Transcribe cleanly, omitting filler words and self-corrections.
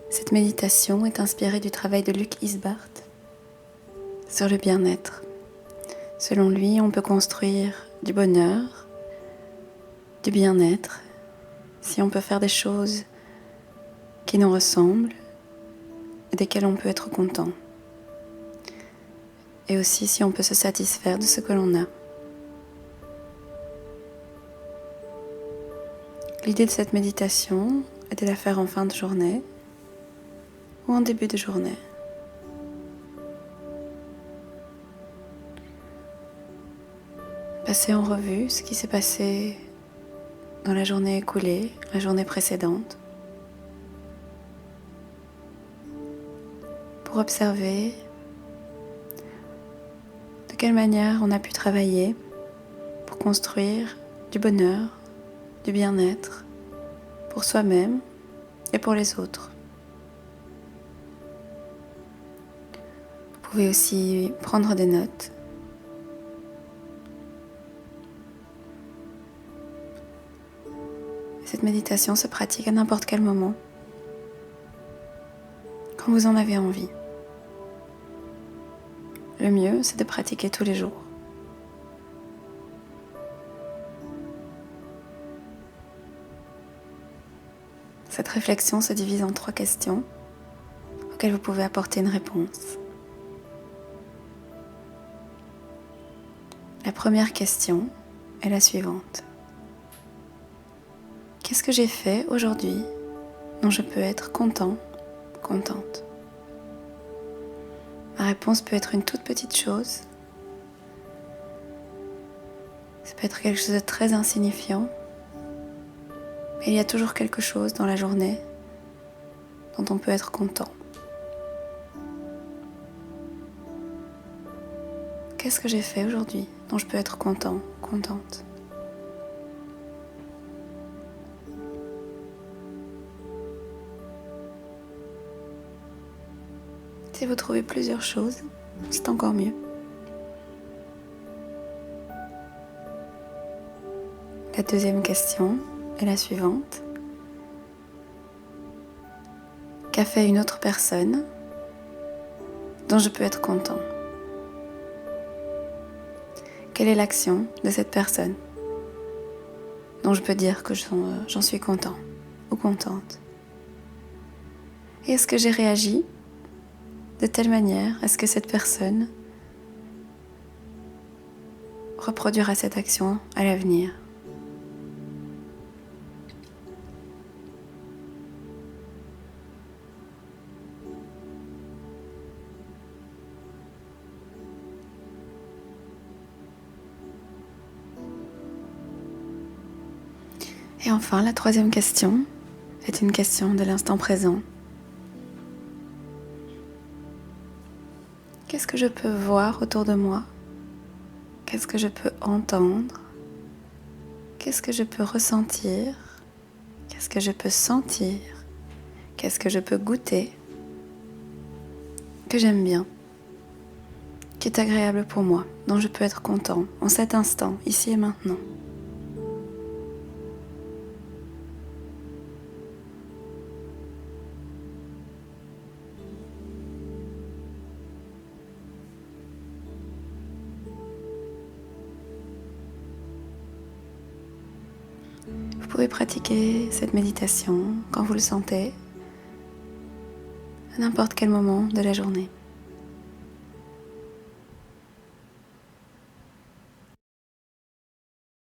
Cette méditation est inspirée du travail de Luc Isbart sur le bien-être. Selon lui, on peut construire du bonheur, du bien-être, si on peut faire des choses qui nous ressemblent et desquelles on peut être content. Et aussi si on peut se satisfaire de ce que l'on a. L'idée de cette méditation est de la faire en fin de journée ou en début de journée. Passer en revue ce qui s'est passé dans la journée écoulée, la journée précédente, pour observer de quelle manière on a pu travailler pour construire du bonheur, du bien-être pour soi-même et pour les autres. Vous pouvez aussi prendre des notes. Cette méditation se pratique à n'importe quel moment, quand vous en avez envie. Le mieux, c'est de pratiquer tous les jours. Cette réflexion se divise en 3 questions auxquelles vous pouvez apporter une réponse. La première question est la suivante. Qu'est-ce que j'ai fait aujourd'hui dont je peux être content, contente? Ma réponse peut être une toute petite chose. Ça peut être quelque chose de très insignifiant. Mais il y a toujours quelque chose dans la journée dont on peut être content. Qu'est-ce que j'ai fait aujourd'hui dont je peux être content, contente? Si vous trouvez plusieurs choses, c'est encore mieux. La deuxième question est la suivante. Qu'a fait une autre personne dont je peux être content? Quelle est l'action de cette personne dont je peux dire que j'en suis content ou contente? Et est-ce que j'ai réagi de telle manière à ce que cette personne reproduira cette action à l'avenir? Et enfin, la troisième question est une question de l'instant présent. Qu'est-ce que je peux voir autour de moi? Qu'est-ce que je peux entendre? Qu'est-ce que je peux ressentir? Qu'est-ce que je peux sentir? Qu'est-ce que je peux goûter? Que j'aime bien, qui est agréable pour moi, dont je peux être content en cet instant, ici et maintenant. Vous pouvez pratiquer cette méditation quand vous le sentez, à n'importe quel moment de la journée.